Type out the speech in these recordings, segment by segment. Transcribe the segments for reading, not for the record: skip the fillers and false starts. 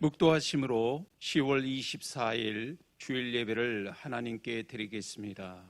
묵도하심으로 10월 24일 주일 예배를 하나님께 드리겠습니다.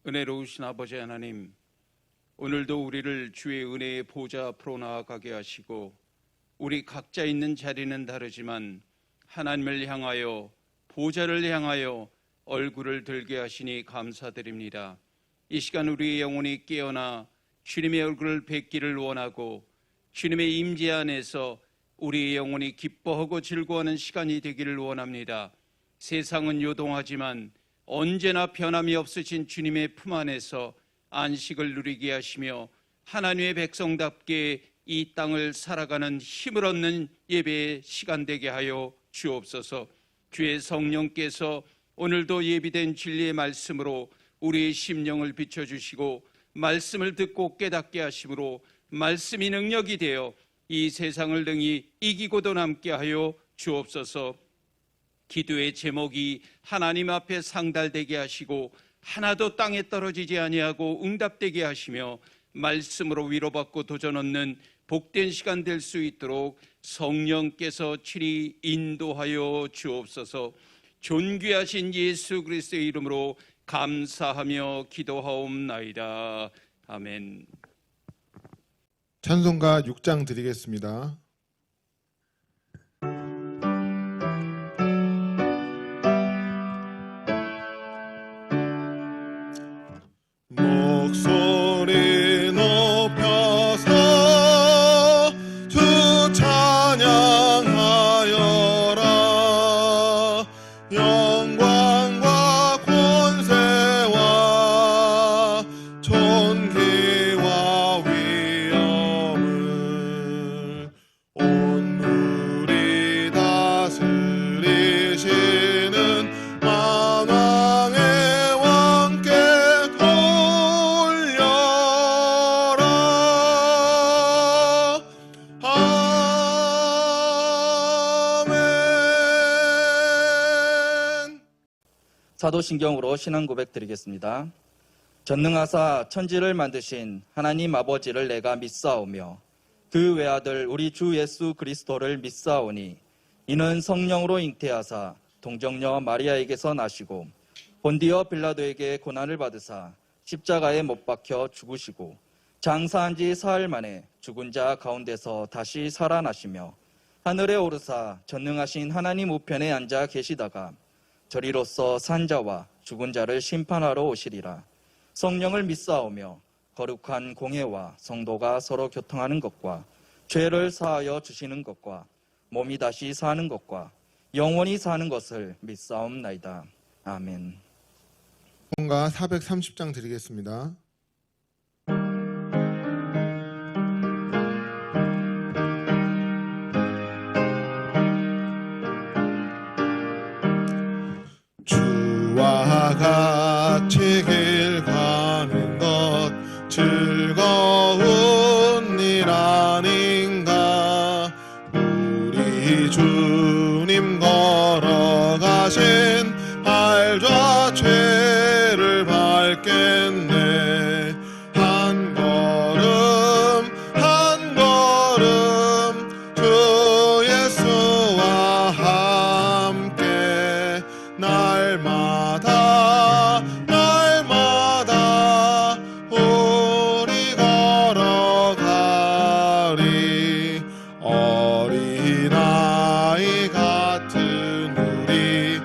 은혜로우신 아버지 하나님, 오늘도 우리를 주의 은혜의 보좌 앞으로 나아가게 하시고 우리 각자 있는 자리는 다르지만 하나님을 향하여, 보좌를 향하여 얼굴을 들게 하시니 감사드립니다. 이 시간 우리의 영혼이 깨어나 주님의 얼굴을 뵙기를 원하고 주님의 임재 안에서 우리의 영혼이 기뻐하고 즐거워하는 시간이 되기를 원합니다. 세상은 요동하지만 언제나 변함이 없으신 주님의 품 안에서 안식을 누리게 하시며 하나님의 백성답게 이 땅을 살아가는 힘을 얻는 예배의 시간 되게 하여 주옵소서. 주의 성령께서 오늘도 예비된 진리의 말씀으로 우리의 심령을 비춰주시고 말씀을 듣고 깨닫게 하심으로 말씀이 능력이 되어 이 세상을 능히 이기고도 남게 하여 주옵소서. 기도의 제목이 하나님 앞에 상달되게 하시고 하나도 땅에 떨어지지 아니하고 응답되게 하시며 말씀으로 위로받고 도전 얻는 복된 시간 될 수 있도록 성령께서 친히 인도하여 주옵소서. 존귀하신 예수 그리스도의 이름으로 감사하며 기도하옵나이다. 아멘. 찬송가 6장 드리겠습니다. 목소리 높여서 주 찬양하여라. 영광과 권세와 존귀와 위엄을 온물이 다스리시는 만왕의 왕께 사도신경으로 신앙 고백 드리겠습니다. 전능하사 천지를 만드신 하나님 아버지를 내가 믿사오며 그 외아들 우리 주 예수 그리스도를 믿사오니 이는 성령으로 잉태하사 동정녀 마리아에게서 나시고 본디오 빌라도에게 고난을 받으사 십자가에 못 박혀 죽으시고 장사한 지 사흘 만에 죽은 자 가운데서 다시 살아나시며 하늘에 오르사 전능하신 하나님 우편에 앉아 계시다가 저리로서 산자와 죽은 자를 심판하러 오시리라. 성령을 믿사오며 거룩한 공회와 성도가 서로 교통하는 것과 죄를 사하여 주시는 것과 몸이 다시 사는 것과 영원히 사는 것을 믿사옵나이다. 아멘. 찬송가 430장 드리겠습니다. 주와 같이 길 가는 것 즐거운 일 아닌가. 우리 주님 걸어가신 발과 죄를 밟겠네. 한 걸음 한 걸음 주 예수와 함께 날마다 날마다 우리 걸어가리. 어린아이 같은 우리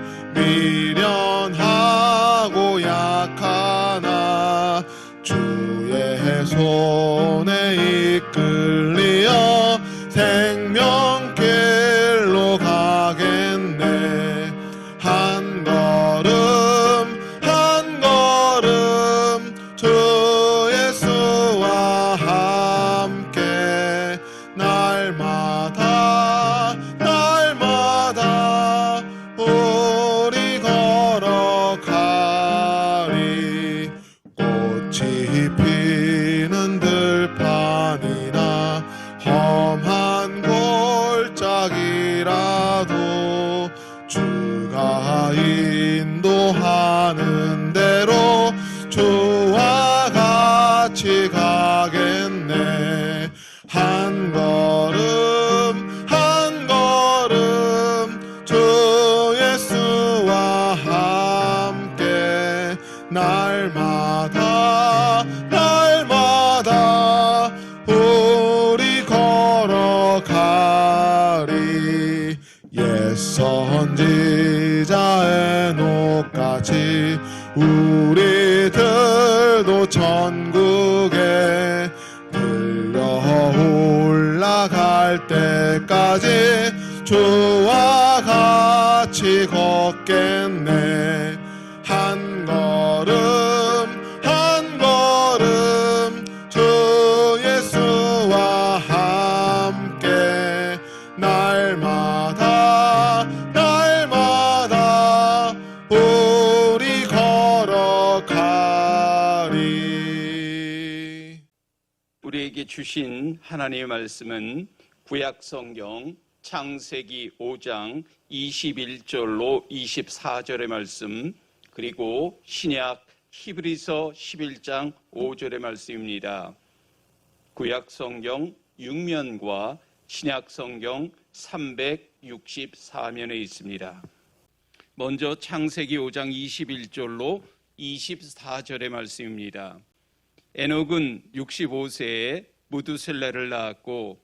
미련하고 약하나 주의 손에 이끌리어 생명길로 가겠네. 한 걸음 한 걸음 날마다 날마다 우리 걸어가리. 꽃이 피는 들판이나 험한 골짜기라도 주가 인도하는 대로 주와 같이 가겠네. 한 걸음 한 걸음 주 예수와 함께 날마다 날마다 우리 걸어가리. 옛 선지자 에녹같이 우리들도 천국에 들려 올라갈 때까지 주와 같이 걷겠네. 한 걸음 한 걸음 주 예수와 함께 날마다 날마다 우리 걸어가리. 우리에게 주신 하나님의 말씀은 구약성경 창세기 5장 21절로 24절의 말씀, 그리고 신약 히브리서 11장 5절의 말씀입니다. 구약성경 6면과 신약성경 364면에 있습니다. 먼저 창세기 5장 21절로 24절의 말씀입니다. 에녹은 65세에 무두셀라를 낳았고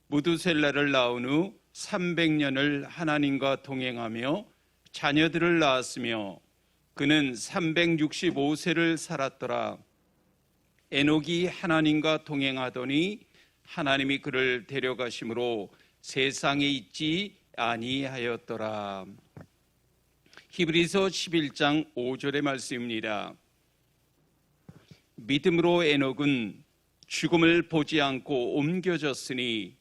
무두셀라를 낳은 후 300년을 하나님과 동행하며 자녀들을 낳았으며 그는 365세를 살았더라. 에녹이 하나님과 동행하더니 하나님이 그를 데려가심으로 세상에 있지 아니하였더라. 히브리서 11장 5절의 말씀입니다. 믿음으로 에녹은 죽음을 보지 않고 옮겨졌으니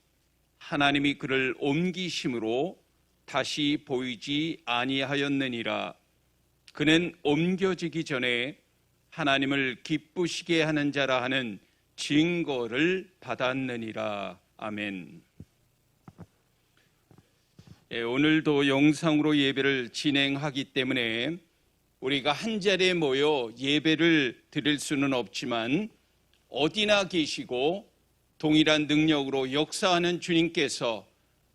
하나님이 그를 옮기심으로 다시 보이지 아니하였느니라. 그는 옮겨지기 전에 하나님을 기쁘시게 하는 자라 하는 증거를 받았느니라. 아멘. 오늘도 영상으로 예배를 진행하기 때문에 우리가 한 자리에 모여 예배를 드릴 수는 없지만 어디나 계시고 동일한 능력으로 역사하는 주님께서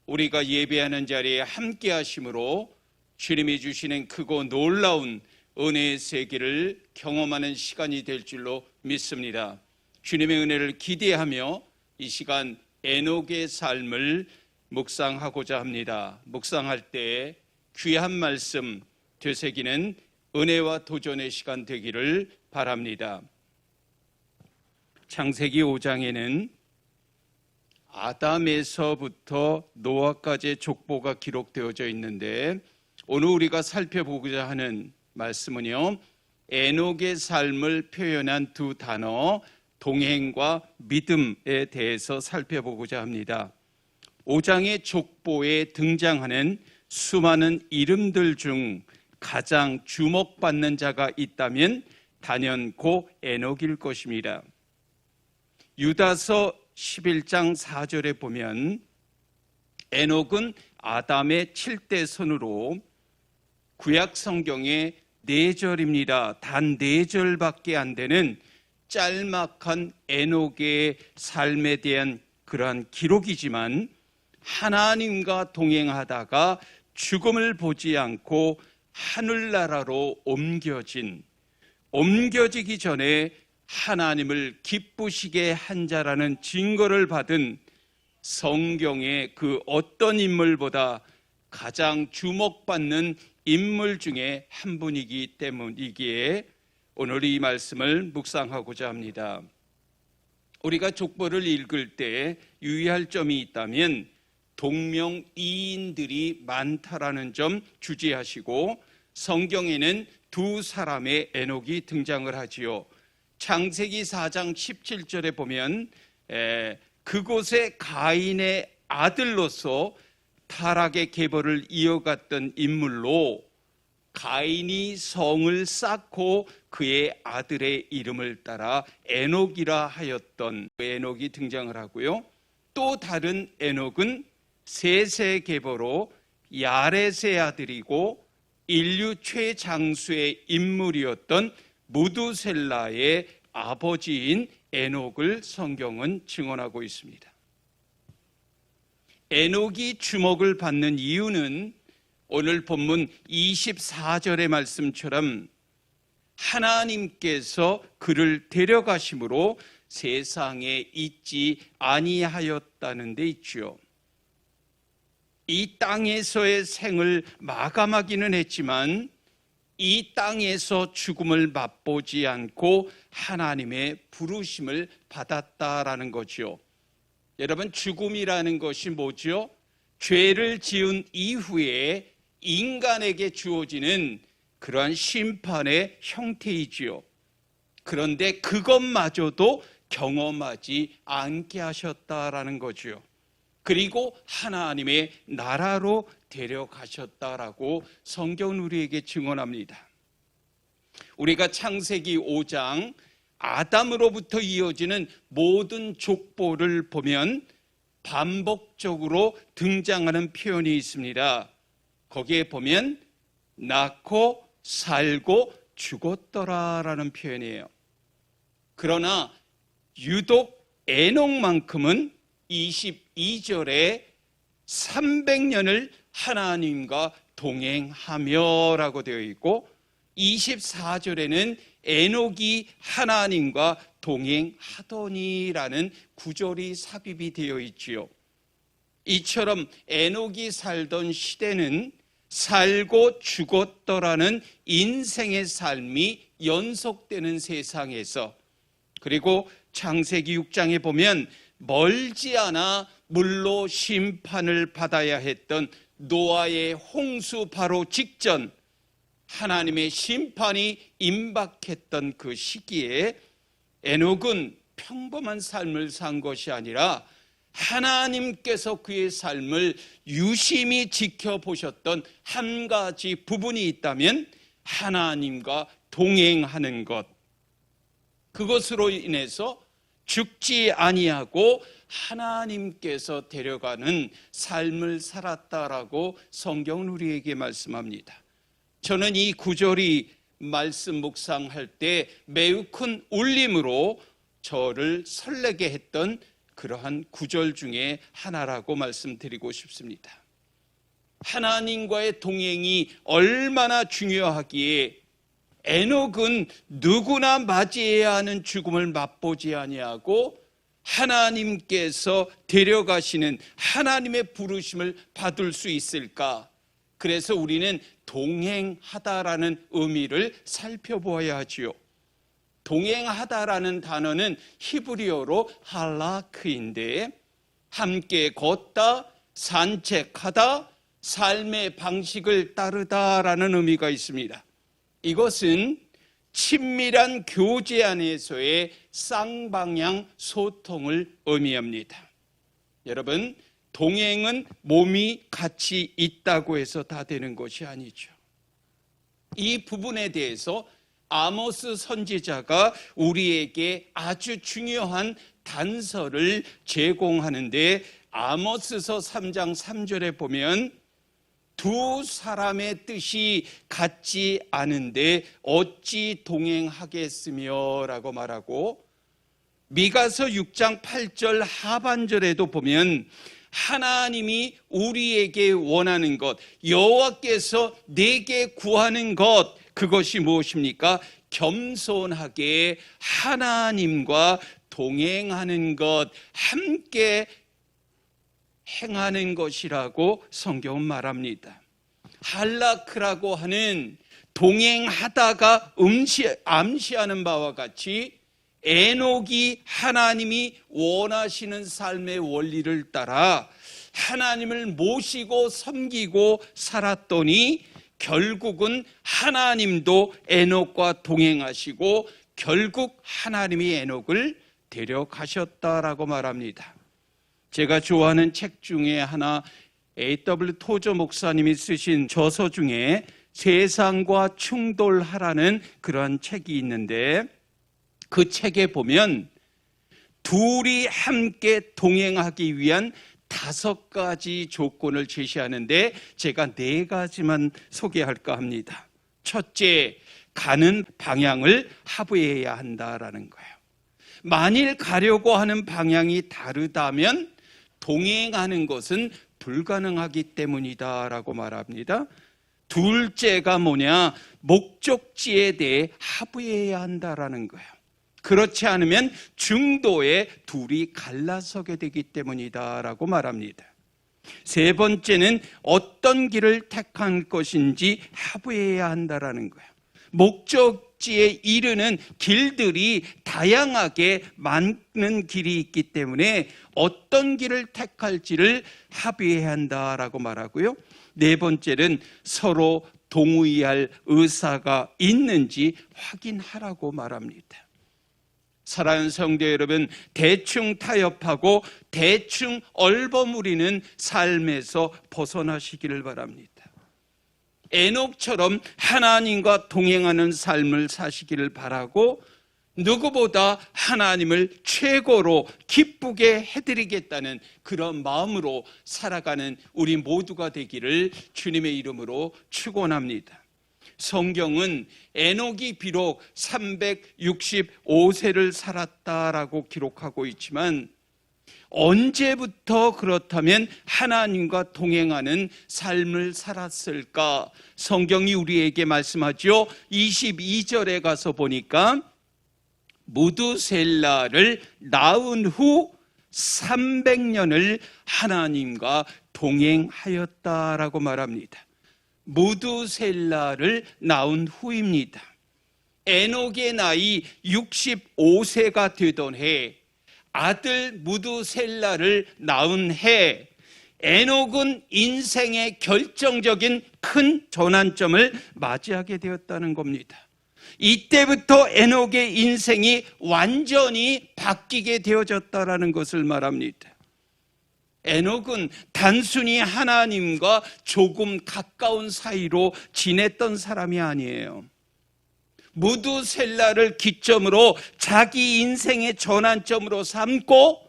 우리가 예배하는 자리에 함께 하심으로 주님이 주시는 크고 놀라운 은혜의 세계를 경험하는 시간이 될 줄로 믿습니다. 주님의 은혜를 기대하며 이 시간 에녹의 삶을 묵상하고자 합니다. 묵상할 때 귀한 말씀 되새기는 은혜와 도전의 시간 되기를 바랍니다. 창세기 5장에는 아담에서부터 노아까지의 족보가 기록되어져 있는데 오늘 우리가 살펴보고자 하는 말씀은요, 에녹의 삶을 표현한 두 단어 동행과 믿음에 대해서 살펴보고자 합니다. 5장의 족보에 등장하는 수많은 이름들 중 가장 주목받는 자가 있다면 단연코 에녹일 것입니다. 유다서 11장 4절에 보면 에녹은 아담의 7대 선으로 구약 성경에 4절입니다. 단 4절밖에 안 되는 짤막한 에녹의 삶에 대한 그러한 기록이지만 하나님과 동행하다가 죽음을 보지 않고 하늘나라로 옮겨지기 전에 하나님을 기쁘시게 한 자라는 증거를 받은 성경의 그 어떤 인물보다 가장 주목받는 인물 중에 한 분이기 때문이기에 오늘 이 말씀을 묵상하고자 합니다. 우리가 족보를 읽을 때 유의할 점이 있다면 동명이인들이 많다라는 점 주의하시고 성경에는 두 사람의 에녹이 등장을 하지요. 창세기 4장 17절에 보면 그곳에 가인의 아들로서 타락의 계보를 이어갔던 인물로 가인이 성을 쌓고 그의 아들의 이름을 따라 에녹이라 하였던 에녹이 등장을 하고요. 또 다른 에녹은 셋의 계보로 야렛의 아들이고 인류 최장수의 인물이었던 무두셀라의 아버지인 에녹을 성경은 증언하고 있습니다. 에녹이 주목을 받는 이유는 오늘 본문 24절의 말씀처럼 하나님께서 그를 데려가심으로 세상에 있지 아니하였다는 데 있죠. 이 땅에서의 생을 마감하기는 했지만 이 땅에서 죽음을 맛보지 않고 하나님의 부르심을 받았다라는 거죠. 여러분, 죽음이라는 것이 뭐죠? 죄를 지은 이후에 인간에게 주어지는 그러한 심판의 형태이지요. 그런데 그것마저도 경험하지 않게 하셨다라는 거죠. 그리고 하나님의 나라로 데려가셨다라고 성경은 우리에게 증언합니다. 우리가 창세기 5장 아담으로부터 이어지는 모든 족보를 보면 반복적으로 등장하는 표현이 있습니다. 거기에 보면 낳고 살고 죽었더라라는 표현이에요. 그러나 유독 에녹만큼은 22절에 300년을 하나님과 동행하며라고 되어 있고 24절에는 에녹이 하나님과 동행하더니라는 구절이 삽입이 되어 있지요. 이처럼 에녹이 살던 시대는 살고 죽었더라는 인생의 삶이 연속되는 세상에서, 그리고 창세기 6장에 보면 멀지 않아 물로 심판을 받아야 했던 노아의 홍수 바로 직전 하나님의 심판이 임박했던 그 시기에 에녹은 평범한 삶을 산 것이 아니라 하나님께서 그의 삶을 유심히 지켜보셨던 한 가지 부분이 있다면 하나님과 동행하는 것, 그것으로 인해서 죽지 아니하고 하나님께서 데려가는 삶을 살았다라고 성경은 우리에게 말씀합니다. 저는 이 구절이 말씀 묵상할 때 매우 큰 울림으로 저를 설레게 했던 그러한 구절 중에 하나라고 말씀드리고 싶습니다. 하나님과의 동행이 얼마나 중요하기에 에녹은 누구나 맞이해야 하는 죽음을 맛보지 아니하고 하나님께서 데려가시는 하나님의 부르심을 받을 수 있을까? 그래서 우리는 동행하다라는 의미를 살펴보아야 하지요. 동행하다라는 단어는 히브리어로 할라크인데 함께 걷다, 산책하다, 삶의 방식을 따르다라는 의미가 있습니다. 이것은 친밀한 교제 안에서의 쌍방향 소통을 의미합니다. 여러분, 동행은 몸이 같이 있다고 해서 다 되는 것이 아니죠. 이 부분에 대해서 아모스 선지자가 우리에게 아주 중요한 단서를 제공하는데 아모스서 3장 3절에 보면 두 사람의 뜻이 같지 않은데 어찌 동행하겠으며 라고 말하고, 미가서 6장 8절 하반절에도 보면 하나님이 우리에게 원하는 것, 여호와께서 내게 구하는 것, 그것이 무엇입니까? 겸손하게 하나님과 동행하는 것, 함께 행하는 것이라고 성경은 말합니다. 할라크라고 하는 동행하다가 암시하는 바와 같이 에녹이 하나님이 원하시는 삶의 원리를 따라 하나님을 모시고 섬기고 살았더니 결국은 하나님도 에녹과 동행하시고 결국 하나님이 에녹을 데려가셨다라고 말합니다. 제가 좋아하는 책 중에 하나 A.W. 토저 목사님이 쓰신 저서 중에 세상과 충돌하라는 그러한 책이 있는데 그 책에 보면 둘이 함께 동행하기 위한 5가지 조건을 제시하는데 제가 4가지만 소개할까 합니다. 첫째, 가는 방향을 합의해야 한다라는 거예요. 만일 가려고 하는 방향이 다르다면 동행하는 것은 불가능하기 때문이다라고 말합니다. 둘째가 뭐냐? 목적지에 대해 합의해야 한다라는 거예요. 그렇지 않으면 중도에 둘이 갈라서게 되기 때문이다라고 말합니다. 세 번째는 어떤 길을 택할 것인지 합의해야 한다라는 거예요. 목적지에 이르는 길들이 다양하게 많은 길이 있기 때문에 어떤 길을 택할지를 합의해야 한다라고 말하고요. 네 번째는 서로 동의할 의사가 있는지 확인하라고 말합니다. 사랑하는 성도 여러분, 대충 타협하고 대충 얼버무리는 삶에서 벗어나시기를 바랍니다. 에녹처럼 하나님과 동행하는 삶을 사시기를 바라고 누구보다 하나님을 최고로 기쁘게 해드리겠다는 그런 마음으로 살아가는 우리 모두가 되기를 주님의 이름으로 축원합니다. 성경은 에녹이 비록 365세를 살았다라고 기록하고 있지만 언제부터 그렇다면 하나님과 동행하는 삶을 살았을까? 성경이 우리에게 말씀하죠. 22절에 가서 보니까 무두셀라를 낳은 후 300년을 하나님과 동행하였다라고 말합니다. 무두셀라를 낳은 후입니다. 에녹의 나이 65세가 되던 해, 아들 무두셀라를 낳은 해, 에녹은 인생의 결정적인 큰 전환점을 맞이하게 되었다는 겁니다. 이때부터 에녹의 인생이 완전히 바뀌게 되어졌다라는 것을 말합니다. 에녹은 단순히 하나님과 조금 가까운 사이로 지냈던 사람이 아니에요. 무두셀라를 기점으로 자기 인생의 전환점으로 삼고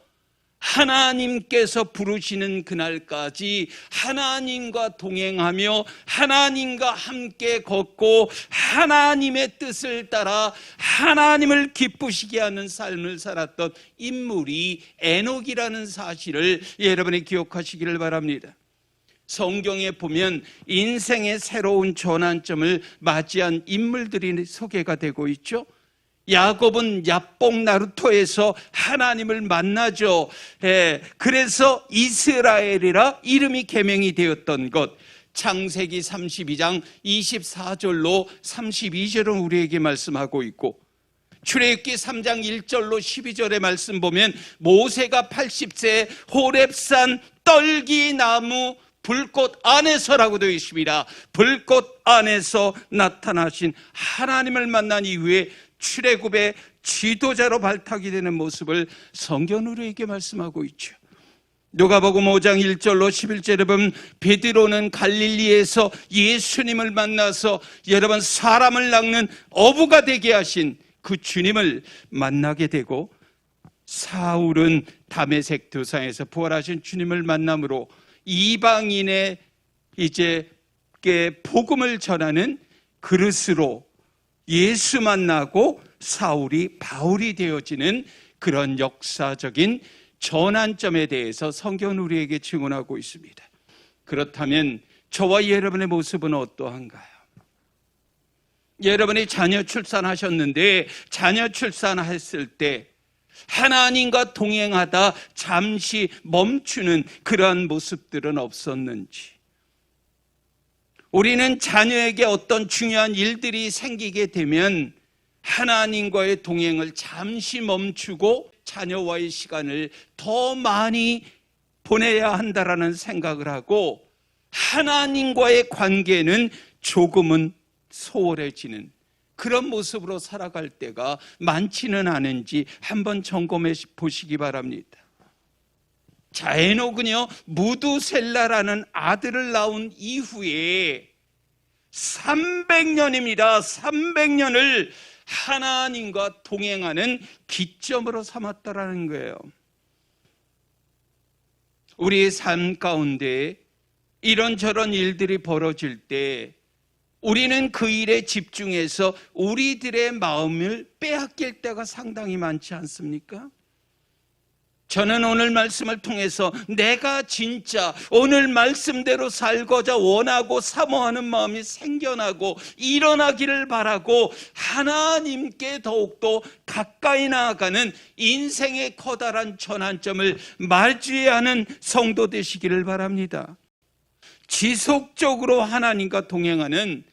하나님께서 부르시는 그날까지 하나님과 동행하며 하나님과 함께 걷고 하나님의 뜻을 따라 하나님을 기쁘시게 하는 삶을 살았던 인물이 에녹이라는 사실을 여러분이 기억하시기를 바랍니다. 성경에 보면 인생의 새로운 전환점을 맞이한 인물들이 소개가 되고 있죠. 야곱은 야뽕 나루토에서 하나님을 만나죠. 그래서 이스라엘이라 이름이 개명이 되었던 것, 창세기 32장 24절로 32절은 우리에게 말씀하고 있고, 출애굽기 3장 1절로 12절의 말씀 보면 모세가 80세 호렙산 떨기나무 불꽃 안에서라고 되어 있습니다. 불꽃 안에서 나타나신 하나님을 만난 이후에 출애굽의 지도자로 발탁이 되는 모습을 성경은 우리에게 말씀하고 있죠. 누가복음 5장 1절로 11절에 보면 베드로는 갈릴리에서 예수님을 만나서 여러분 사람을 낚는 어부가 되게 하신 그 주님을 만나게 되고, 사울은 다메섹 도상에서 부활하신 주님을 만남으로 이방인의 이제 복음을 전하는 그릇으로 예수 만나고 사울이 바울이 되어지는 그런 역사적인 전환점에 대해서 성경은 우리에게 증언하고 있습니다. 그렇다면 저와 여러분의 모습은 어떠한가요? 여러분이 자녀 출산하셨는데 자녀 출산했을 때 하나님과 동행하다 잠시 멈추는 그러한 모습들은 없었는지, 우리는 자녀에게 어떤 중요한 일들이 생기게 되면 하나님과의 동행을 잠시 멈추고 자녀와의 시간을 더 많이 보내야 한다라는 생각을 하고 하나님과의 관계는 조금은 소홀해지는 그런 모습으로 살아갈 때가 많지는 않은지 한번 점검해 보시기 바랍니다. 자, 에녹은요, 무두셀라라는 아들을 낳은 이후에 300년입니다. 300년을 하나님과 동행하는 기점으로 삼았다라는 거예요. 우리의 삶 가운데 이런저런 일들이 벌어질 때 우리는 그 일에 집중해서 우리들의 마음을 빼앗길 때가 상당히 많지 않습니까? 저는 오늘 말씀을 통해서 내가 진짜 오늘 말씀대로 살고자 원하고 사모하는 마음이 생겨나고 일어나기를 바라고 하나님께 더욱더 가까이 나아가는 인생의 커다란 전환점을 맞이해야 하는 성도 되시기를 바랍니다. 지속적으로 하나님과 동행하는,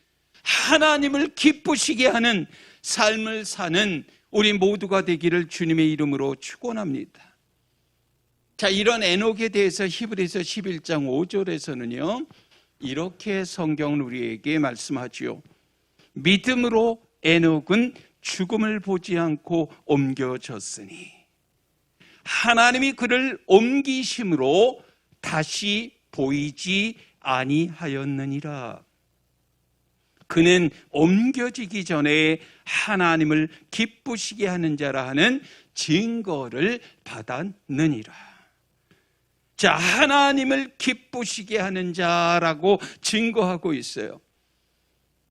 하나님을 기쁘시게 하는 삶을 사는 우리 모두가 되기를 주님의 이름으로 축원합니다. 자, 이런 에녹에 대해서 히브리서 11장 5절에서는요, 이렇게 성경은 우리에게 말씀하지요. 믿음으로 에녹은 죽음을 보지 않고 옮겨졌으니 하나님이 그를 옮기심으로 다시 보이지 아니하였느니라. 그는 옮겨지기 전에 하나님을 기쁘시게 하는 자라 하는 증거를 받았느니라. 자, 하나님을 기쁘시게 하는 자라고 증거하고 있어요.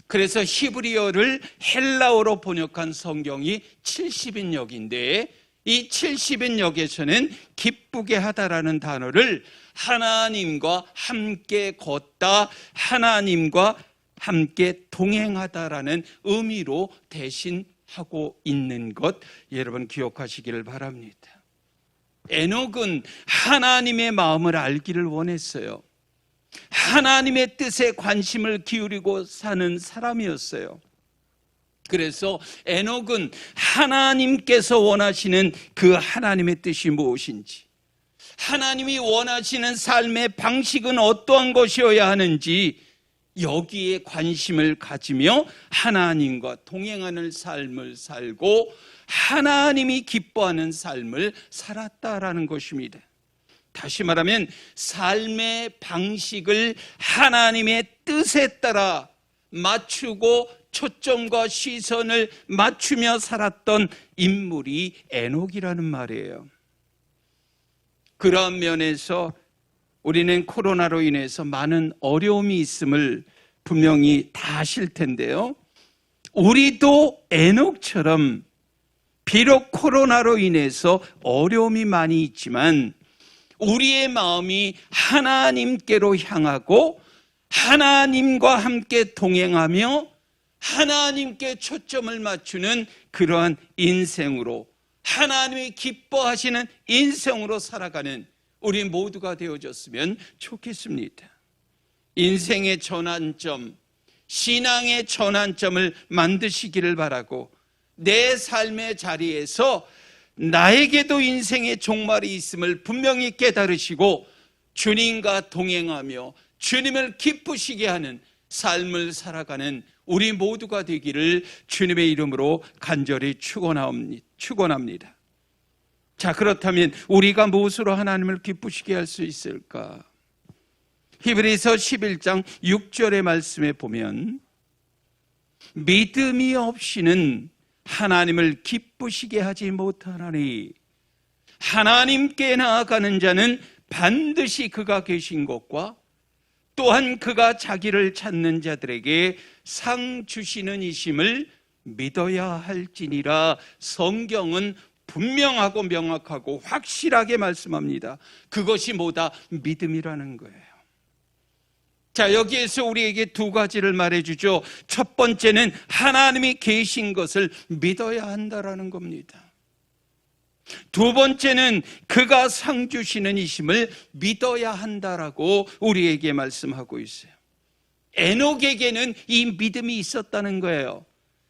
그래서 히브리어를 헬라어로 번역한 성경이 70인역인데 이 70인역에서는 기쁘게 하다라는 단어를 하나님과 함께 걷다, 하나님과 함께 동행하다라는 의미로 대신하고 있는 것 여러분 기억하시기를 바랍니다. 에녹은 하나님의 마음을 알기를 원했어요. 하나님의 뜻에 관심을 기울이고 사는 사람이었어요. 그래서 에녹은 하나님께서 원하시는 그 하나님의 뜻이 무엇인지, 하나님이 원하시는 삶의 방식은 어떠한 것이어야 하는지 여기에 관심을 가지며 하나님과 동행하는 삶을 살고 하나님이 기뻐하는 삶을 살았다라는 것입니다. 다시 말하면 삶의 방식을 하나님의 뜻에 따라 맞추고 초점과 시선을 맞추며 살았던 인물이 에녹이라는 말이에요. 그런 면에서 우리는 코로나로 인해서 많은 어려움이 있음을 분명히 다 아실 텐데요. 우리도 에녹처럼 비록 코로나로 인해서 어려움이 많이 있지만 우리의 마음이 하나님께로 향하고 하나님과 함께 동행하며 하나님께 초점을 맞추는 그러한 인생으로, 하나님이 기뻐하시는 인생으로 살아가는 우리 모두가 되어졌으면 좋겠습니다. 인생의 전환점, 신앙의 전환점을 만드시기를 바라고 내 삶의 자리에서 나에게도 인생의 종말이 있음을 분명히 깨달으시고 주님과 동행하며 주님을 기쁘시게 하는 삶을 살아가는 우리 모두가 되기를 주님의 이름으로 간절히 축원합니다. 자, 그렇다면 우리가 무엇으로 하나님을 기쁘시게 할 수 있을까? 히브리서 11장 6절의 말씀에 보면 믿음이 없이는 하나님을 기쁘시게 하지 못하나니 하나님께 나아가는 자는 반드시 그가 계신 것과 또한 그가 자기를 찾는 자들에게 상 주시는 이심을 믿어야 할지니라. 성경은 분명하고 명확하고 확실하게 말씀합니다. 그것이 뭐다? 믿음이라는 거예요. 자, 여기에서 우리에게 두 가지를 말해주죠. 첫 번째는 하나님이 계신 것을 믿어야 한다라는 겁니다. 두 번째는 그가 상 주시는 이심을 믿어야 한다라고 우리에게 말씀하고 있어요. 에녹에게는 이 믿음이 있었다는 거예요.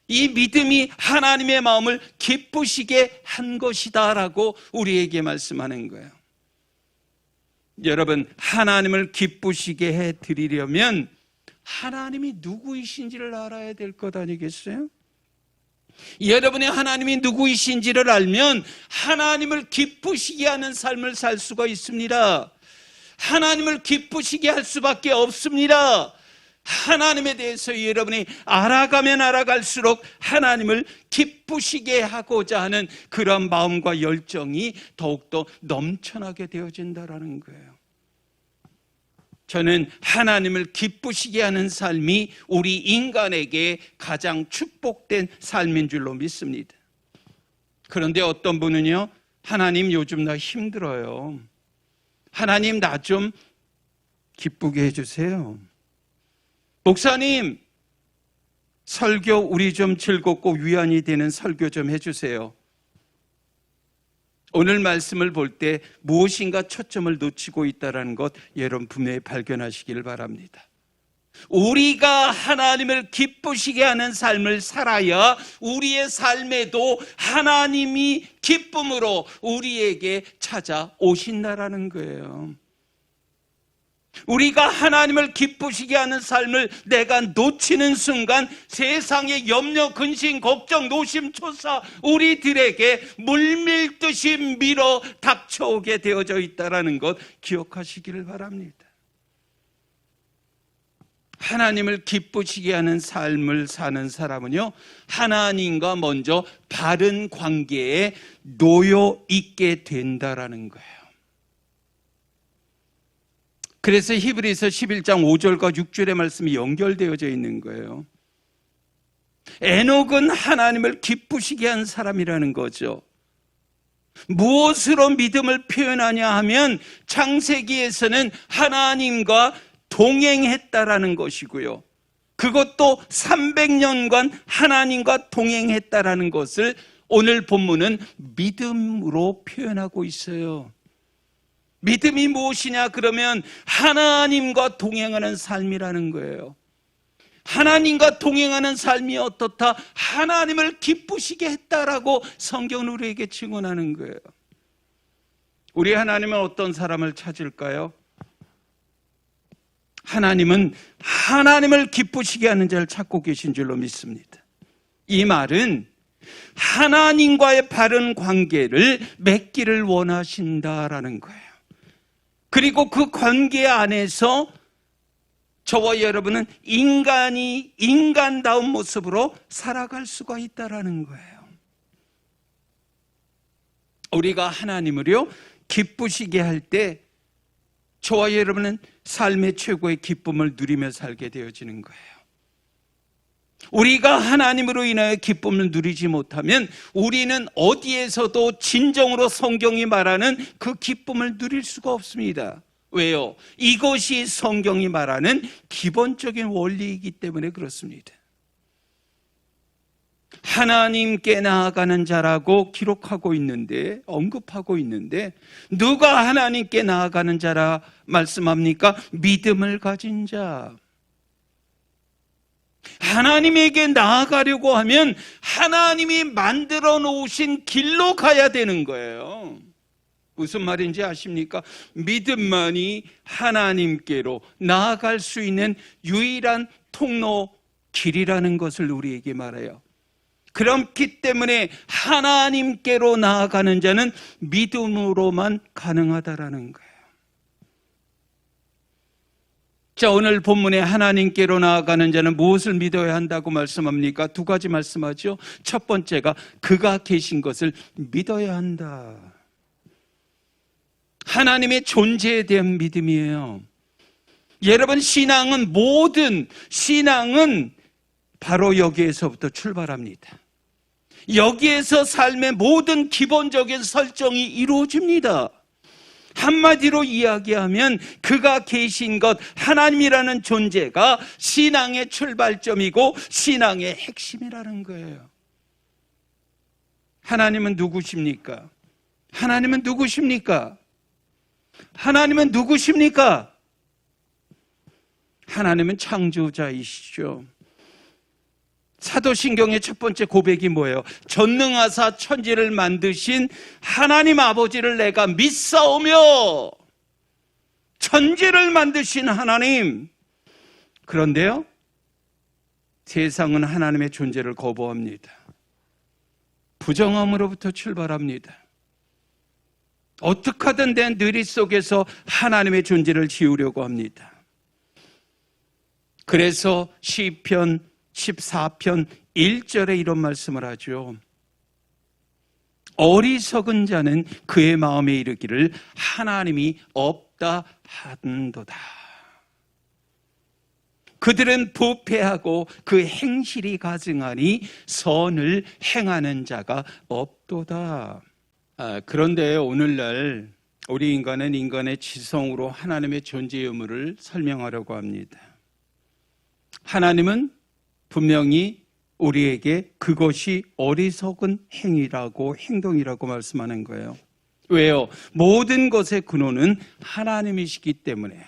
이 믿음이 하나님의 마음을 기쁘시게 한 것이다라고 우리에게 말씀하는 거예요. 여러분, 하나님을 기쁘시게 해드리려면 하나님이 누구이신지를 알아야 될 것 아니겠어요? 여러분이 하나님이 누구이신지를 알면 하나님을 기쁘시게 하는 삶을 살 수가 있습니다. 하나님을 기쁘시게 할 수밖에 없습니다. 하나님에 대해서 여러분이 알아가면 알아갈수록 하나님을 기쁘시게 하고자 하는 그런 마음과 열정이 더욱더 넘쳐나게 되어진다는 거예요. 저는 하나님을 기쁘시게 하는 삶이 우리 인간에게 가장 축복된 삶인 줄로 믿습니다. 그런데 어떤 분은요, 하나님 요즘 나 힘들어요. 하나님 나 좀 기쁘게 해주세요. 목사님, 설교 우리 좀 즐겁고 위안이 되는 설교 좀 해주세요. 오늘 말씀을 볼 때 무엇인가 초점을 놓치고 있다는 것 여러분 분명히 발견하시기를 바랍니다. 우리가 하나님을 기쁘시게 하는 삶을 살아야 우리의 삶에도 하나님이 기쁨으로 우리에게 찾아오신다라는 거예요. 우리가 하나님을 기쁘시게 하는 삶을 내가 놓치는 순간 세상의 염려, 근심, 걱정, 노심초사 우리들에게 물밀듯이 밀어 닥쳐오게 되어져 있다는 것 기억하시기를 바랍니다. 하나님을 기쁘시게 하는 삶을 사는 사람은요, 하나님과 먼저 바른 관계에 놓여 있게 된다라는 거예요. 그래서 히브리서 11장 5절과 6절의 말씀이 연결되어져 있는 거예요. 에녹은 하나님을 기쁘시게 한 사람이라는 거죠. 무엇으로 믿음을 표현하냐 하면 창세기에서는 하나님과 동행했다라는 것이고요. 그것도 300년간 하나님과 동행했다라는 것을 오늘 본문은 믿음으로 표현하고 있어요. 믿음이 무엇이냐 그러면 하나님과 동행하는 삶이라는 거예요. 하나님과 동행하는 삶이 어떻다? 하나님을 기쁘시게 했다라고 성경은 우리에게 증언하는 거예요. 우리 하나님은 어떤 사람을 찾을까요? 하나님은 하나님을 기쁘시게 하는 자를 찾고 계신 줄로 믿습니다. 이 말은 하나님과의 바른 관계를 맺기를 원하신다라는 거예요. 그리고 그 관계 안에서 저와 여러분은 인간다운 모습으로 살아갈 수가 있다라는 거예요. 우리가 하나님을요 기쁘시게 할 때 저와 여러분은 삶의 최고의 기쁨을 누리며 살게 되어지는 거예요. 우리가 하나님으로 인하여 기쁨을 누리지 못하면 우리는 어디에서도 진정으로 성경이 말하는 그 기쁨을 누릴 수가 없습니다. 왜요? 이것이 성경이 말하는 기본적인 원리이기 때문에 그렇습니다. 하나님께 나아가는 자라고 기록하고 있는데, 언급하고 있는데 누가 하나님께 나아가는 자라 말씀합니까? 믿음을 가진 자. 하나님에게 나아가려고 하면 하나님이 만들어 놓으신 길로 가야 되는 거예요. 무슨 말인지 아십니까? 믿음만이 하나님께로 나아갈 수 있는 유일한 통로 길이라는 것을 우리에게 말해요. 그렇기 때문에 하나님께로 나아가는 자는 믿음으로만 가능하다라는 거예요. 자, 오늘 본문에 하나님께로 나아가는 자는 무엇을 믿어야 한다고 말씀합니까? 두 가지 말씀하죠. 첫 번째가 그가 계신 것을 믿어야 한다. 하나님의 존재에 대한 믿음이에요. 여러분, 신앙은 바로 여기에서부터 출발합니다. 여기에서 삶의 모든 기본적인 설정이 이루어집니다. 한마디로 이야기하면 그가 계신 것, 하나님이라는 존재가 신앙의 출발점이고 신앙의 핵심이라는 거예요. 하나님은 누구십니까? 하나님은 누구십니까? 하나님은 누구십니까? 하나님은 창조자이시죠. 사도신경의 첫 번째 고백이 뭐예요? 전능하사 천지를 만드신 하나님 아버지를 내가 믿사오며. 천지를 만드신 하나님. 그런데요, 세상은 하나님의 존재를 거부합니다. 부정함으로부터 출발합니다. 어떻게 하든 내 뇌리 속에서 하나님의 존재를 지우려고 합니다. 그래서 시편 14편 1절에 이런 말씀을 하죠. 어리석은 자는 그의 마음에 이르기를 하나님이 없다 한도다. 그들은 부패하고 그 행실이 가증하니 선을 행하는 자가 없도다. 그런데 오늘날 우리 인간은 인간의 지성으로 하나님의 존재 의무를 설명하려고 합니다. 하나님은 분명히 우리에게 그것이 어리석은 행동이라고 말씀하는 거예요. 왜요? 모든 것의 근원은 하나님이시기 때문에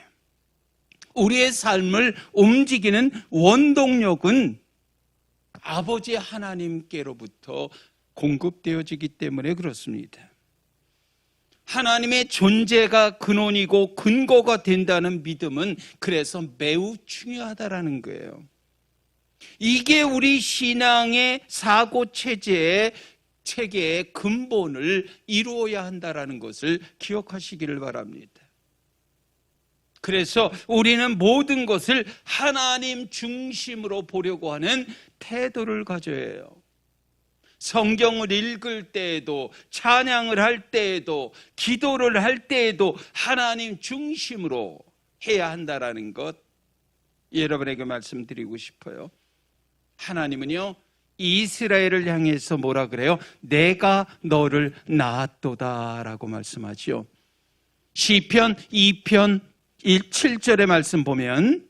우리의 삶을 움직이는 원동력은 아버지 하나님께로부터 공급되어지기 때문에 그렇습니다. 하나님의 존재가 근원이고 근거가 된다는 믿음은 그래서 매우 중요하다라는 거예요. 이게 우리 신앙의 사고 체계의 근본을 이루어야 한다라는 것을 기억하시기를 바랍니다. 그래서 우리는 모든 것을 하나님 중심으로 보려고 하는 태도를 가져야 해요. 성경을 읽을 때에도, 찬양을 할 때에도, 기도를 할 때에도 하나님 중심으로 해야 한다라는 것, 여러분에게 말씀드리고 싶어요. 하나님은요, 이스라엘을 향해서 뭐라 그래요? 내가 너를 낳았도다 라고 말씀하죠. 시편 2편 7절의 말씀 보면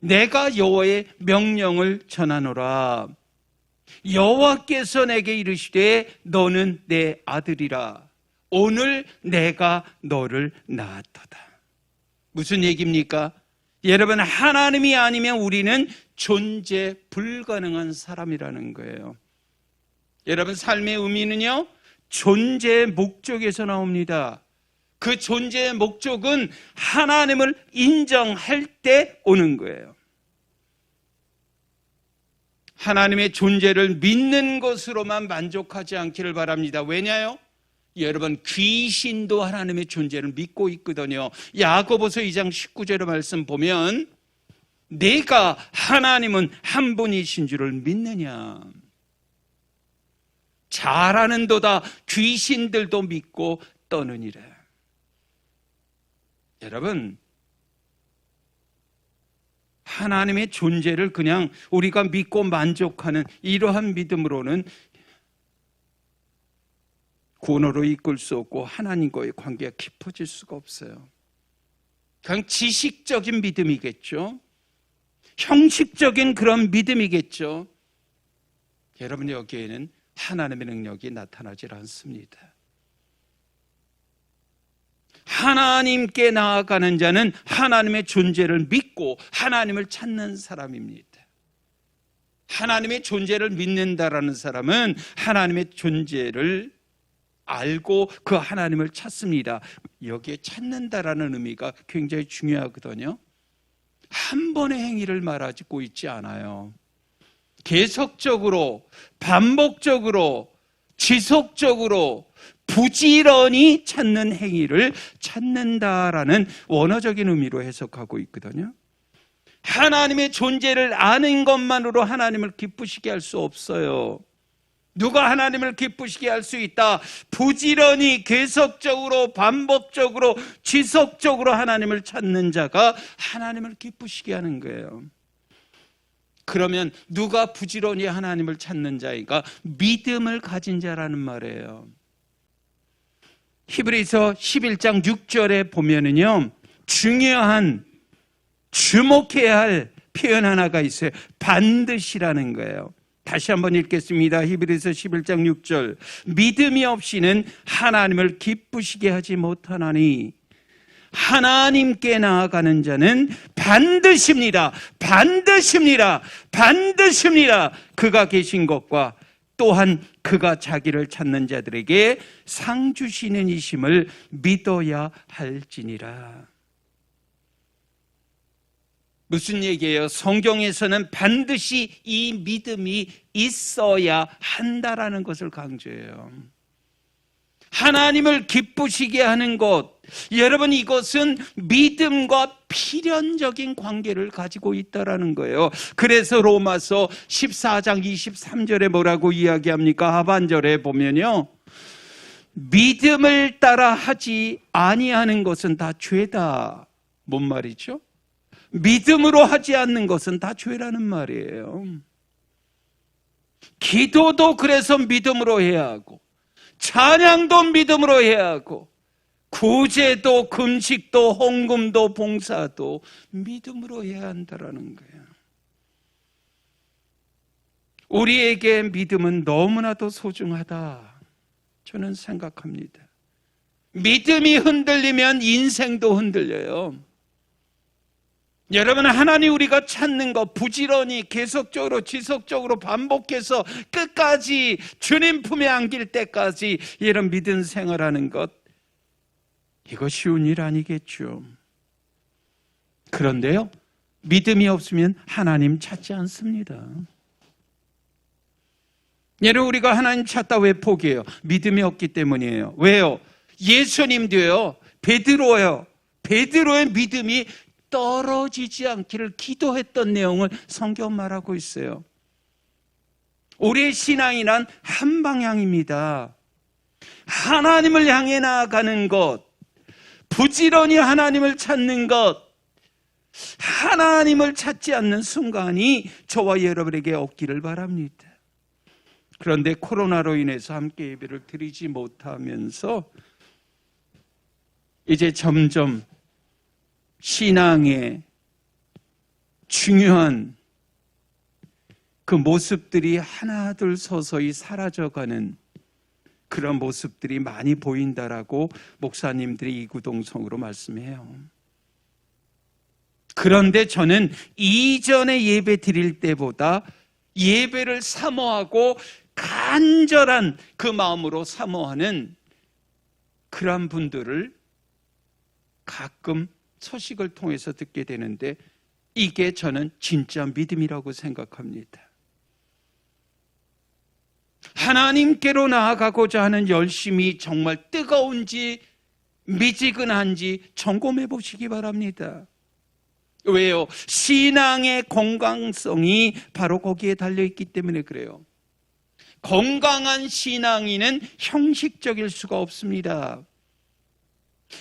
내가 여호와의 명령을 전하노라. 여호와께서 내게 이르시되 너는 내 아들이라. 오늘 내가 너를 낳았도다. 무슨 얘기입니까? 여러분, 하나님이 아니면 우리는 존재 불가능한 사람이라는 거예요. 여러분, 삶의 의미는요, 존재의 목적에서 나옵니다. 그 존재의 목적은 하나님을 인정할 때 오는 거예요. 하나님의 존재를 믿는 것으로만 만족하지 않기를 바랍니다. 왜냐요? 여러분, 귀신도 하나님의 존재를 믿고 있거든요. 야고보서 2장 19절의 말씀 보면 내가 하나님은 한 분이신 줄을 믿느냐. 잘하는도다 귀신들도 믿고 떠느니라. 여러분, 하나님의 존재를 그냥 우리가 믿고 만족하는 이러한 믿음으로는 구원으로 이끌 수 없고 하나님과의 관계가 깊어질 수가 없어요. 그냥 지식적인 믿음이겠죠. 형식적인 그런 믿음이겠죠. 여러분, 여기에는 하나님의 능력이 나타나질 않습니다. 하나님께 나아가는 자는 하나님의 존재를 믿고 하나님을 찾는 사람입니다. 하나님의 존재를 믿는다라는 사람은 하나님의 존재를 알고 그 하나님을 찾습니다. 여기에 찾는다라는 의미가 굉장히 중요하거든요. 한 번의 행위를 말하고 있지 않아요. 계속적으로, 반복적으로, 지속적으로, 부지런히 찾는 행위를 찾는다라는 원어적인 의미로 해석하고 있거든요. 하나님의 존재를 아는 것만으로 하나님을 기쁘시게 할 수 없어요. 누가 하나님을 기쁘시게 할 수 있다? 부지런히, 계속적으로, 반복적으로, 지속적으로 하나님을 찾는 자가 하나님을 기쁘시게 하는 거예요. 그러면 누가 부지런히 하나님을 찾는 자인가? 믿음을 가진 자라는 말이에요. 히브리서 11장 6절에 보면은요, 중요한, 주목해야 할 표현 하나가 있어요. 반드시라는 거예요. 다시 한번 읽겠습니다. 히브리서 11장 6절. 믿음이 없이는 하나님을 기쁘시게 하지 못하나니 하나님께 나아가는 자는 반드시입니다. 반드시입니다. 반드시입니다. 그가 계신 것과 또한 그가 자기를 찾는 자들에게 상 주시는 이심을 믿어야 할지니라. 무슨 얘기예요? 성경에서는 반드시 이 믿음이 있어야 한다라는 것을 강조해요. 하나님을 기쁘시게 하는 것, 여러분, 이것은 믿음과 필연적인 관계를 가지고 있다라는 거예요. 그래서 로마서 14장 23절에 뭐라고 이야기합니까? 하반절에 보면요, 믿음을 따라 하지 아니하는 것은 다 죄다. 뭔 말이죠? 믿음으로 하지 않는 것은 다 죄라는 말이에요. 기도도 그래서 믿음으로 해야 하고, 찬양도 믿음으로 해야 하고, 구제도 금식도 헌금도 봉사도 믿음으로 해야 한다라는 거예요. 우리에게 믿음은 너무나도 소중하다, 저는 생각합니다. 믿음이 흔들리면 인생도 흔들려요. 여러분, 하나님 우리가 찾는 것 부지런히 계속적으로 지속적으로 반복해서 끝까지 주님 품에 안길 때까지 이런 믿음 생활하는 것, 이거 쉬운 일 아니겠죠. 그런데요, 믿음이 없으면 하나님 찾지 않습니다. 여러분, 우리가 하나님 찾다 왜 포기해요? 믿음이 없기 때문이에요. 왜요? 예수님도요, 베드로의 믿음이 떨어지지 않기를 기도했던 내용을 성경 말하고 있어요. 우리의 신앙이란 한 방향입니다. 하나님을 향해 나아가는 것, 부지런히 하나님을 찾는 것, 하나님을 찾지 않는 순간이 저와 여러분에게 없기를 바랍니다. 그런데 코로나로 인해서 함께 예배를 드리지 못하면서 이제 점점 신앙의 중요한 그 모습들이 하나둘 서서히 사라져가는 그런 모습들이 많이 보인다라고 목사님들이 이구동성으로 말씀해요. 그런데 저는 이전에 예배 드릴 때보다 예배를 사모하고 간절한 그 마음으로 사모하는 그런 분들을 가끔 소식을 통해서 듣게 되는데, 이게 저는 진짜 믿음이라고 생각합니다. 하나님께로 나아가고자 하는 열심이 정말 뜨거운지 미지근한지 점검해 보시기 바랍니다. 왜요? 신앙의 건강성이 바로 거기에 달려있기 때문에 그래요. 건강한 신앙인은 형식적일 수가 없습니다.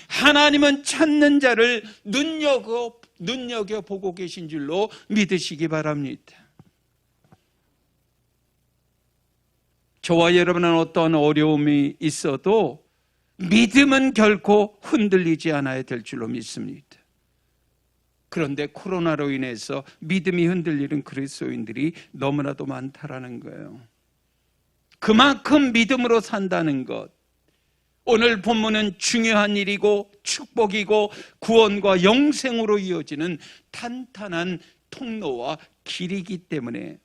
하나님은 찾는 자를 눈여겨보고 계신 줄로 믿으시기 바랍니다. 저와 여러분은 어떤 어려움이 있어도 믿음은 결코 흔들리지 않아야 될 줄로 믿습니다. 그런데 코로나로 인해서 믿음이 흔들리는 그리스도인들이 너무나도 많다라는 거예요. 그만큼 믿음으로 산다는 것, 오늘 본문은 중요한 일이고 축복이고 구원과 영생으로 이어지는 탄탄한 통로와 길이기 때문에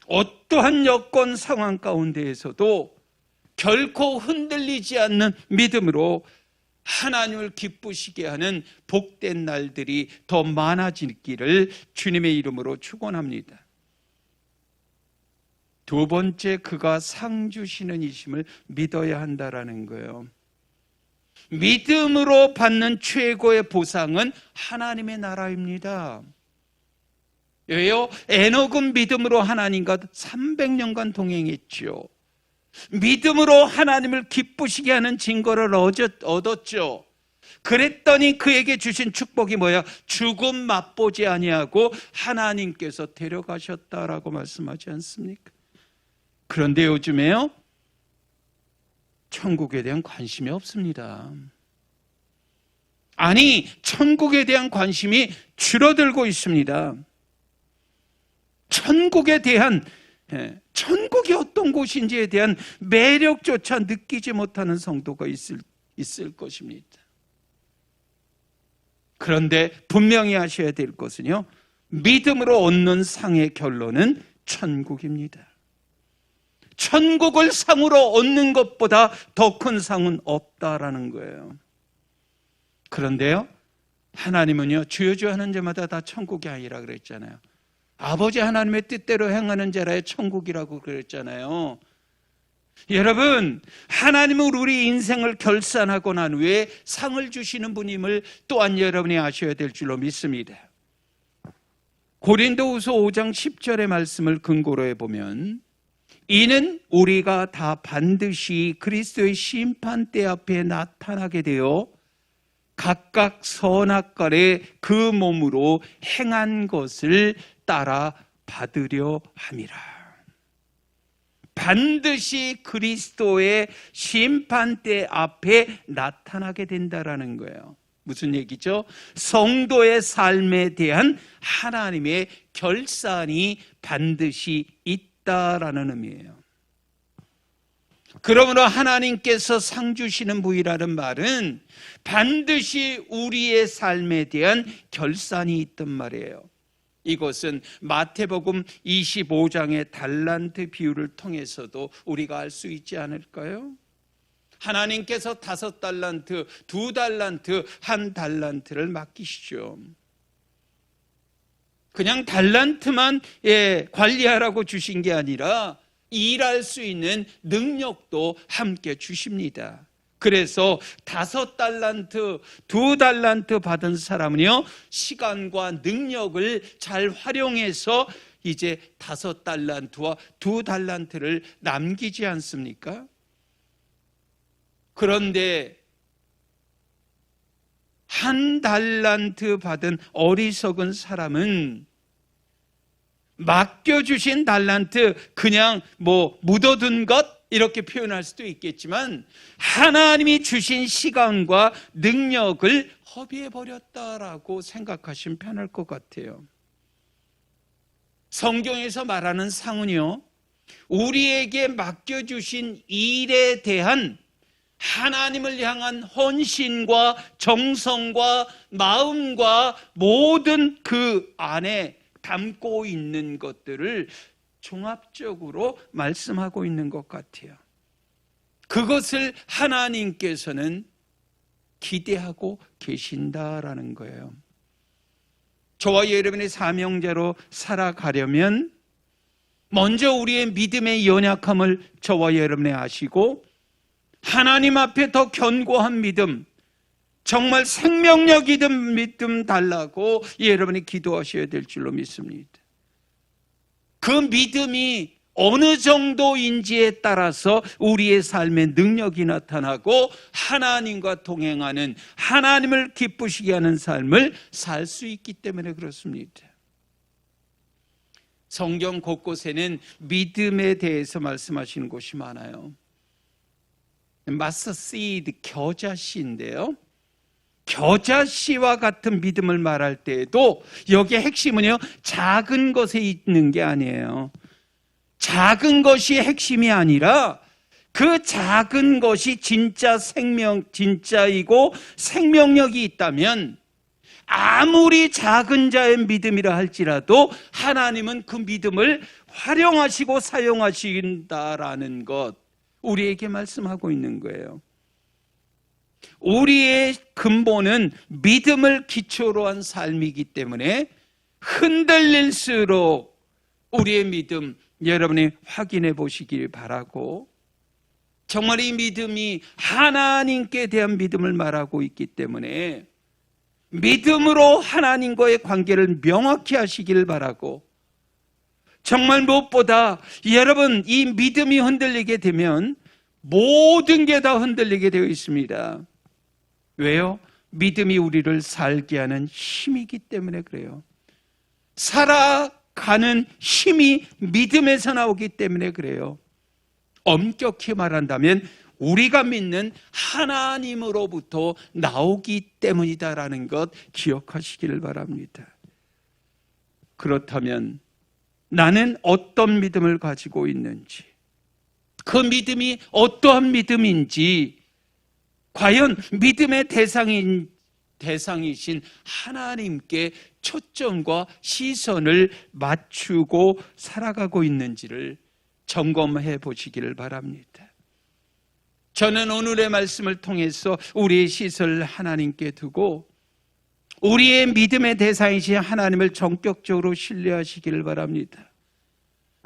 어떠한 여건 상황 가운데에서도 결코 흔들리지 않는 믿음으로 하나님을 기쁘시게 하는 복된 날들이 더 많아지기를 주님의 이름으로 축원합니다. 두 번째, 그가 상 주시는 이심을 믿어야 한다라는 거예요. 믿음으로 받는 최고의 보상은 하나님의 나라입니다. 왜요? 에녹은 믿음으로 하나님과 300년간 동행했죠. 믿음으로 하나님을 기쁘시게 하는 증거를 얻었죠. 그랬더니 그에게 주신 축복이 뭐야? 죽음 맛보지 아니하고 하나님께서 데려가셨다라고 말씀하지 않습니까? 그런데 요즘에요, 천국에 대한 관심이 없습니다. 아니, 천국에 대한 관심이 줄어들고 있습니다. 천국에 대한, 천국이 어떤 곳인지에 대한 매력조차 느끼지 못하는 성도가 있을 것입니다. 그런데 분명히 하셔야 될 것은요, 믿음으로 얻는 상의 결론은 천국입니다. 천국을 상으로 얻는 것보다 더 큰 상은 없다라는 거예요. 그런데요, 하나님은요, 주여 주여 하는 자마다 다 천국이 아니라 그랬잖아요. 아버지 하나님의 뜻대로 행하는 자라야 천국이라고 그랬잖아요. 여러분, 하나님은 우리 인생을 결산하고 난 후에 상을 주시는 분임을 또한 여러분이 아셔야 될 줄로 믿습니다. 고린도후서 5장 10절의 말씀을 근거로 해보면, 이는 우리가 다 반드시 그리스도의 심판대 앞에 나타나게 되어 각각 선악간에 그 몸으로 행한 것을 따라 받으려 함이라. 반드시 그리스도의 심판대 앞에 나타나게 된다라는 거예요. 무슨 얘기죠? 성도의 삶에 대한 하나님의 결산이 반드시 있다라는 의미예요. 그러므로 하나님께서 상 주시는 부이라는 말은 반드시 우리의 삶에 대한 결산이 있단 말이에요. 이것은 마태복음 25장의 달란트 비유를 통해서도 우리가 알 수 있지 않을까요? 하나님께서 5달란트, 2달란트, 1달란트를 맡기시죠. 그냥 달란트만 관리하라고 주신 게 아니라 일할 수 있는 능력도 함께 주십니다. 그래서 5달란트, 2달란트 받은 사람은요, 시간과 능력을 잘 활용해서 이제 5달란트와 2달란트를 남기지 않습니까? 그런데 1달란트 받은 어리석은 사람은 맡겨주신 달란트, 그냥 묻어둔 것 이렇게 표현할 수도 있겠지만, 하나님이 주신 시간과 능력을 허비해버렸다라고 생각하시면 편할 것 같아요. 성경에서 말하는 상은요, 우리에게 맡겨주신 일에 대한 하나님을 향한 헌신과 정성과 마음과 모든 그 안에 담고 있는 것들을 종합적으로 말씀하고 있는 것 같아요. 그것을 하나님께서는 기대하고 계신다라는 거예요. 저와 여러분의 사명자로 살아가려면 먼저 우리의 믿음의 연약함을 저와 여러분이 아시고, 하나님 앞에 더 견고한 믿음, 정말 생명력 있는 믿음 달라고 여러분이 기도하셔야 될 줄로 믿습니다. 그 믿음이 어느 정도인지에 따라서 우리의 삶의 능력이 나타나고 하나님과 동행하는, 하나님을 기쁘시게 하는 삶을 살 수 있기 때문에 그렇습니다. 성경 곳곳에는 믿음에 대해서 말씀하시는 곳이 많아요. 마스터시드, 겨자씨인데요, 겨자씨와 같은 믿음을 말할 때에도 여기에 핵심은요, 작은 것에 있는 게 아니에요. 작은 것이 핵심이 아니라 그 작은 것이 진짜이고 생명력이 있다면, 아무리 작은 자의 믿음이라 할지라도 하나님은 그 믿음을 활용하시고 사용하신다라는 것, 우리에게 말씀하고 있는 거예요. 우리의 근본은 믿음을 기초로 한 삶이기 때문에 흔들릴수록 우리의 믿음 여러분이 확인해 보시길 바라고, 정말 이 믿음이 하나님께 대한 믿음을 말하고 있기 때문에 믿음으로 하나님과의 관계를 명확히 하시길 바라고, 정말 무엇보다 여러분, 이 믿음이 흔들리게 되면 모든 게 다 흔들리게 되어 있습니다. 왜요? 믿음이 우리를 살게 하는 힘이기 때문에 그래요. 살아가는 힘이 믿음에서 나오기 때문에 그래요. 엄격히 말한다면 우리가 믿는 하나님으로부터 나오기 때문이다라는 것 기억하시기를 바랍니다. 그렇다면 나는 어떤 믿음을 가지고 있는지, 그 믿음이 어떠한 믿음인지, 과연 믿음의 대상이신 하나님께 초점과 시선을 맞추고 살아가고 있는지를 점검해 보시기를 바랍니다. 저는 오늘의 말씀을 통해서 우리의 시선을 하나님께 두고 우리의 믿음의 대상이신 하나님을 전격적으로 신뢰하시기를 바랍니다.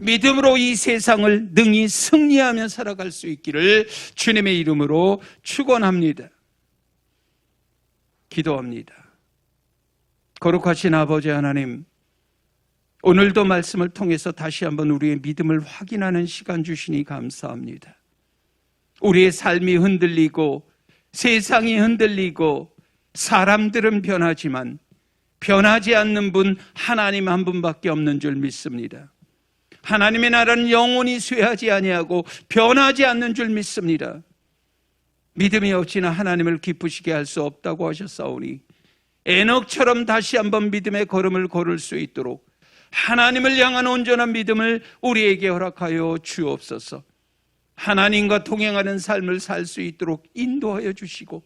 믿음으로 이 세상을 능히 승리하며 살아갈 수 있기를 주님의 이름으로 축원합니다. 기도합니다. 거룩하신 아버지 하나님, 오늘도 말씀을 통해서 다시 한번 우리의 믿음을 확인하는 시간 주시니 감사합니다. 우리의 삶이 흔들리고 세상이 흔들리고 사람들은 변하지만 변하지 않는 분 하나님 한 분밖에 없는 줄 믿습니다. 하나님의 나라는 영원히 쇠하지 아니하고 변하지 않는 줄 믿습니다. 믿음이 없이는 하나님을 기쁘시게 할 수 없다고 하셨사오니 에녹처럼 다시 한번 믿음의 걸음을 걸을 수 있도록 하나님을 향한 온전한 믿음을 우리에게 허락하여 주옵소서. 하나님과 동행하는 삶을 살 수 있도록 인도하여 주시고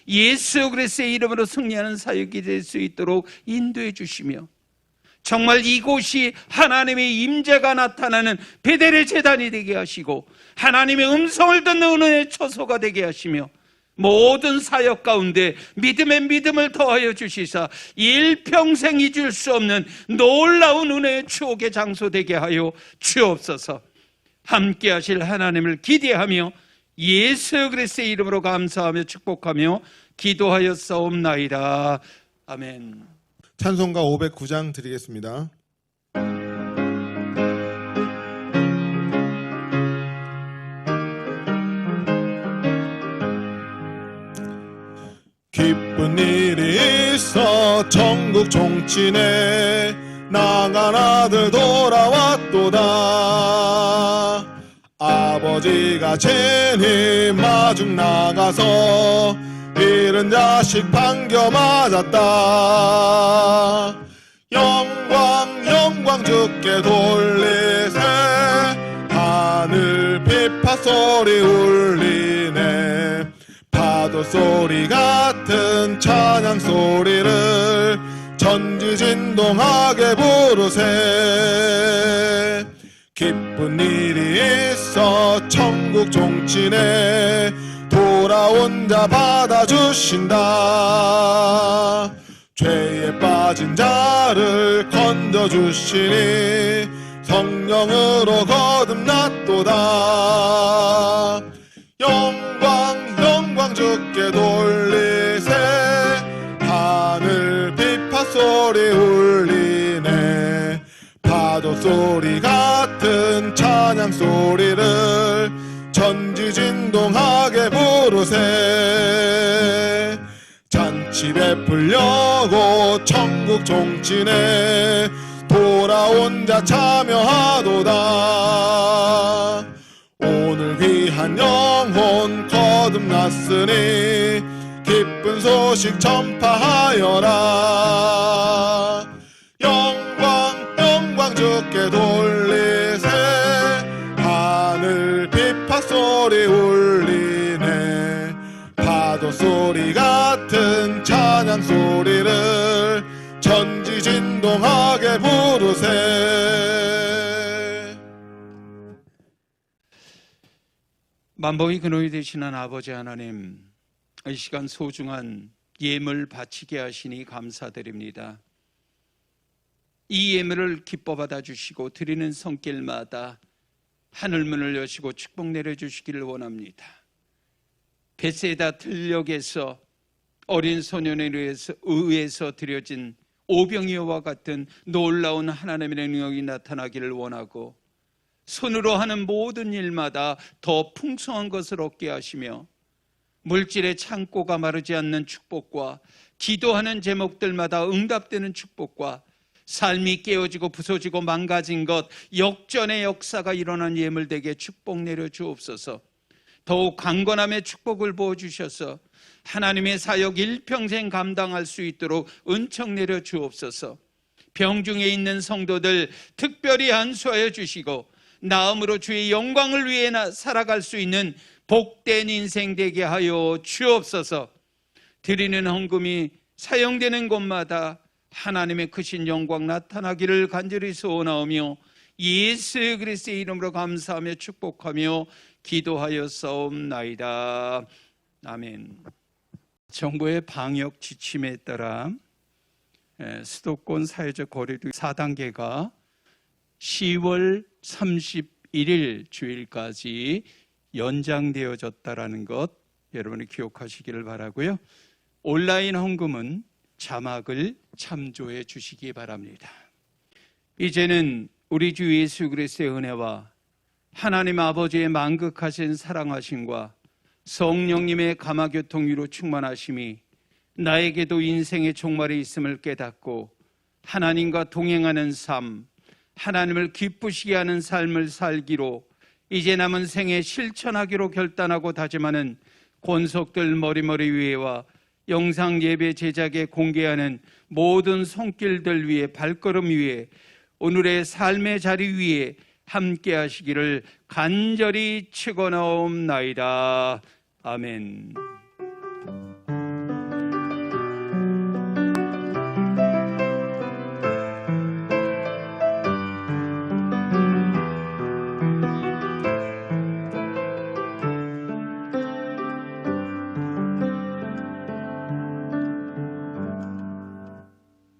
예수 그리스도의 이름으로 승리하는 사역이 될 수 있도록 인도해 주시며 정말 이곳이 하나님의 임재가 나타나는 베델의 제단이 되게 하시고 하나님의 음성을 듣는 은혜의 처소가 되게 하시며 모든 사역 가운데 믿음의 믿음을 더하여 주시사 일평생 잊을 수 없는 놀라운 은혜의 추억의 장소 되게 하여 주옵소서. 함께 하실 하나님을 기대하며 예수 그리스도의 이름으로 감사하며 축복하며 기도하였사옵나이다. 아멘. 찬송가 509장 드리겠습니다. 기쁜 일이 있어 천국 종친에 나간 아들 돌아왔도다. 아버지가 죄인 마중 나가서 잃은 자식 반겨 맞았다. 영광 주께 돌리세. 하늘 비파 소리 울리네. 파도 소리 같은 찬양 소리를 전지진동하게 부르세. 기쁜 일이 있어 천국 종친에 돌아온 자 받아주신다. 죄에 빠진 자를 건져주시니 성령으로 거듭났도다. 영광 주께 돌리세. 하늘 비파 소리 울리네. 파도 소리 같은 찬양 소리를 전지진동하게 부르세. 잔치 베풀려고 천국 종친에 돌아온 자 참여하도다. 오늘 귀한 영혼 거듭났으니 기쁜 소식 전파하여라. 영광 주께 돌리세. 하늘 비파 소리 울리네. 파도 소리 같은 찬양 소리를 전지진동하게 부르세. 만복의 근원이 되시는 아버지 하나님, 이 시간 소중한 예물 바치게 하시니 감사드립니다. 이 예물을 기뻐 받아주시고 드리는 손길마다 하늘문을 여시고 축복 내려주시기를 원합니다. 베세다 들녘에서 어린 소년에 의해서 드려진 오병이어와 같은 놀라운 하나님의 능력이 나타나기를 원하고 손으로 하는 모든 일마다 더 풍성한 것을 얻게 하시며 물질의 창고가 마르지 않는 축복과 기도하는 제목들마다 응답되는 축복과 삶이 깨어지고 부서지고 망가진 것 역전의 역사가 일어난 예물되게 축복 내려 주옵소서. 더욱 강건함의 축복을 부어주셔서 하나님의 사역 일평생 감당할 수 있도록 은총 내려 주옵소서. 병중에 있는 성도들 특별히 안수하여 주시고 나음으로 주의 영광을 위해 살아갈 수 있는 복된 인생 되게 하여 주옵소서. 드리는 헌금이 사용되는 곳마다 하나님의 크신 영광 나타나기를 간절히 소원하오며 예수 그리스도의 이름으로 감사하며 축복하며 기도하였사옵나이다. 아멘. 정부의 방역 지침에 따라 수도권 사회적 거리두기 4단계가 10월 31일 주일까지 연장되어졌다라는 것 여러분이 기억하시기를 바라고요. 온라인 헌금은 자막을 참조해 주시기 바랍니다. 이제는 우리 주 예수 그리스도의 은혜와 하나님 아버지의 만극하신 사랑하심과 성령님의 감화교통 위로 충만하심이 나에게도 인생의 종말이 있음을 깨닫고 하나님과 동행하는 삶, 하나님을 기쁘시게 하는 삶을 살기로 이제 남은 생에 실천하기로 결단하고 다짐하는 권속들 머리머리 위에와 영상 예배 제작에 공개하는 모든 손길들 위에 발걸음 위에 오늘의 삶의 자리 위에 함께 하시기를 간절히 축원하옵나이다. 아멘.